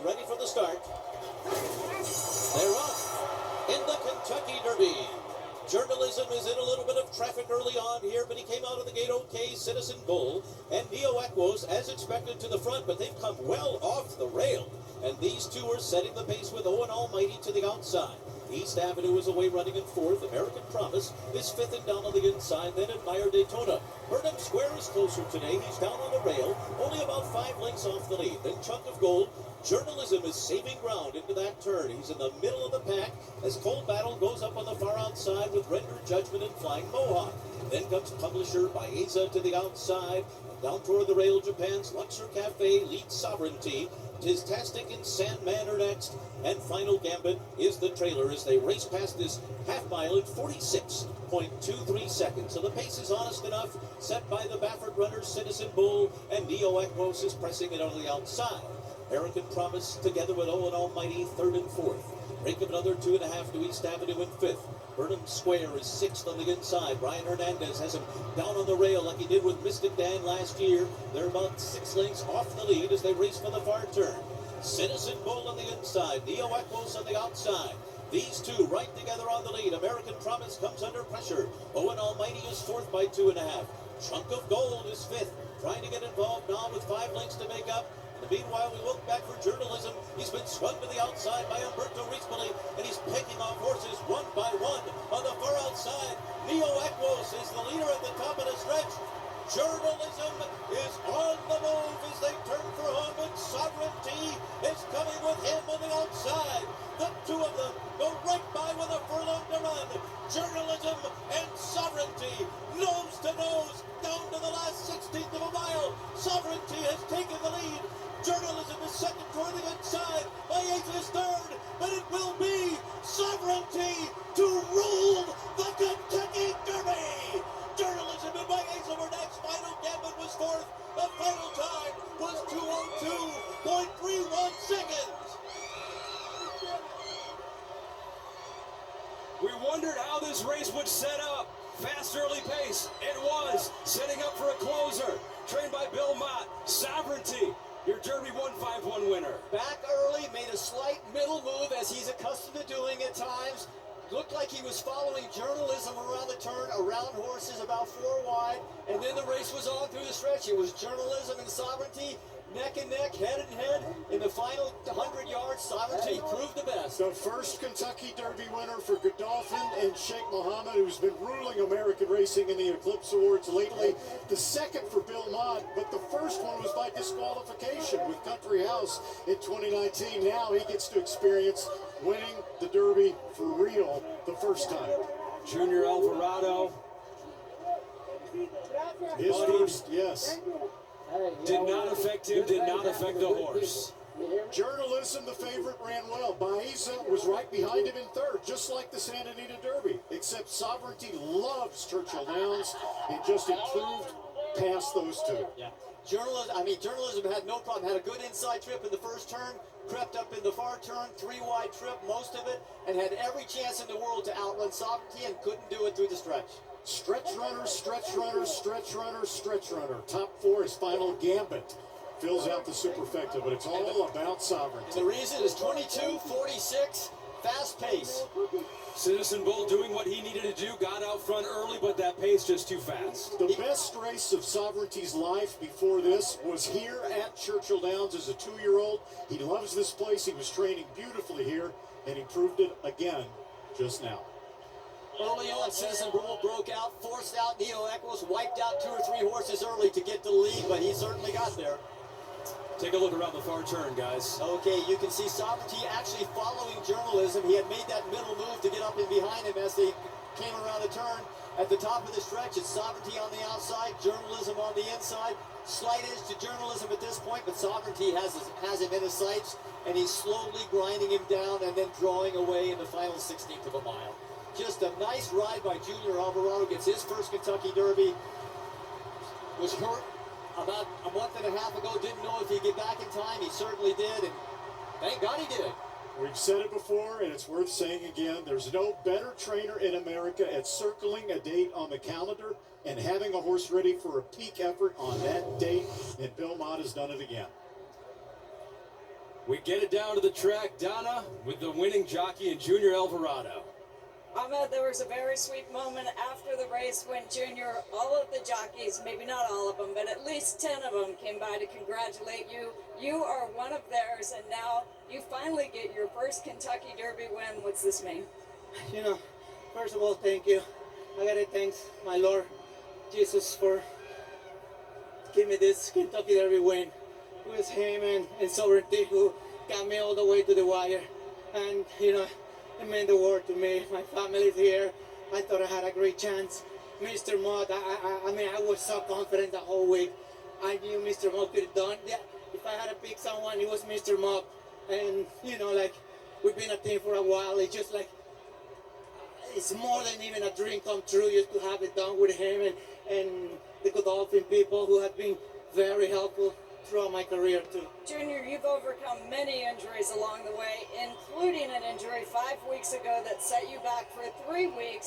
ready for the start. They're off in the Kentucky Derby. Journalism is in a little bit of traffic early on here, but he came out of the gate okay. Citizen Bull and Neo Equos, as expected, to the front, but they've come well off the rail. And these two are setting the pace with Owen Almighty to the outside. East Avenue is away running in fourth. American Promise is fifth and down on the inside. Then Admire Daytona. Burnham Square is closer today. He's down on the rail, only about 5 lengths off the lead. Then Chunk of Gold. Journalism is saving ground into that turn. He's in the middle of the pack as Cold Battle goes up on the far outside with Render Judgment and Flying Mohawk. Then comes Publisher by Aza to the outside. Down toward the rail, Japan's Luxor Cafe leads Sovereignty. Tistastic and Sandman are next. And Final Gambit is the trailer as they race past this half mile in 46.23 seconds. So the pace is honest enough, set by the Baffert runners, Citizen Bull, and Neo Equos is pressing it on the outside. American Promise together with Owen Almighty, third and fourth. Break of another 2.5 to East Avenue in fifth. Burnham Square is sixth on the inside. Brian Hernandez has him down on the rail like he did with Mystic Dan last year. They're about 6 lengths off the lead as they race for the far turn. Citizen Bull on the inside. Neo Equos on the outside. These two right together on the lead. American Promise comes under pressure. Owen Almighty is fourth by 2.5. Chunk of Gold is fifth. Trying to get involved now with 5 lengths to make up. Meanwhile, we look back for Journalism. He's been swung to the outside by Umberto Rispoli, and he's picking off horses one by one on the far outside. Neo Equos is the leader at the top of the stretch. Journalism is on the move as they turn for home, and Sovereignty is coming with him on the outside. The two of them go right by with a furlong to run. Journalism and Sovereignty, nose to nose, down to the last 16th of a mile. Sovereignty has taken the lead. Journalism is second toward the inside. Baez is third, but it will be Sovereignty to rule the Kentucky Derby. Journalism and Baez over next. Final Gambit was fourth. The final time was 2:02.31 seconds. We wondered how this race would set up. Fast early pace. It was. Setting up for a closer. Trained by Bill Mott. Sovereignty, your Derby 151 winner. Back early, made a slight middle move as he's accustomed to doing at times. Looked like he was following Journalism around the turn, around horses about 4 wide, and then the race was on through the stretch. It was Journalism and Sovereignty, neck and neck, head and head. In the final 100 yards, Sovereignty proved the best. The first Kentucky Derby winner for Godolphin and Sheikh Mohammed, who's been ruling American racing in the Eclipse Awards lately. The second for Bill Mott, but the first one was by disqualification with Country House in 2019. Now he gets to experience winning the Derby for real the first time. Junior Alvarado. His first, yes. Did not affect him, did not affect the horse. Journalism, the favorite, ran well. Baeza was right behind him in third, just like the Santa Anita Derby, except Sovereignty loves Churchill Downs and just improved past those two. Yeah. Journalism had no problem, had a good inside trip in the first turn, crept up in the far turn, 3 wide trip, most of it, and had every chance in the world to outrun Sovereignty and couldn't do it through the stretch. Stretch runner, stretch runner, stretch runner, stretch runner. Top 4 is Final Gambit. Fills out the superfecta, but it's all about Sovereignty. The reason is 22:46, fast pace. Citizen Bull doing what he needed to do, got out front early, but that pace just too fast. The best race of Sovereignty's life before this was here at Churchill Downs as a 2-year-old. He loves this place. He was training beautifully here, and he proved it again just now. Early on, Citizen Bull broke out, forced out Neo Equos, wiped out 2 or 3 horses early to get the lead, but he certainly got there. Take a look around the far turn, guys. Okay, you can see Sovereignty actually following Journalism. He had made that middle move to get up in behind him as they came around the turn. At the top of the stretch, it's Sovereignty on the outside, Journalism on the inside. Slight edge to Journalism at this point, but Sovereignty has him in his sights, and he's slowly grinding him down and then drawing away in the final 16th of a mile. Just a nice ride by Junior Alvarado, gets his first Kentucky Derby. Was hurt about a month and a half ago, didn't know if he'd get back in time. He certainly did, and thank God he did. We've said it before, and it's worth saying again. There's no better trainer in America at circling a date on the calendar and having a horse ready for a peak effort on that date, and Bill Mott has done it again. We get it down to the track, Donna, with the winning jockey in Junior Alvarado. Ahmed, there was a very sweet moment after the race when Junior, all of the jockeys, maybe not all of them, but at least 10 of them came by to congratulate you. You are one of theirs, and now you finally get your first Kentucky Derby win. What's this mean? You know, first of all, thank you. I gotta thank my Lord Jesus for giving me this Kentucky Derby win. It was him and Sovereignty who got me all the way to the wire. And, you know, it meant the world to me. My family's here. I thought I had a great chance. Mr. Mott, I mean, I was so confident the whole week. I knew Mr. Mott could have done that. If I had to pick someone, it was Mr. Mott. And, you know, like, we've been a team for a while. It's just like, it's more than even a dream come true just to have it done with him and the Godolphin people who have been very helpful throughout my career too. Junior, you've overcome many injuries along the way, including an injury 5 weeks ago that set you back for 3 weeks.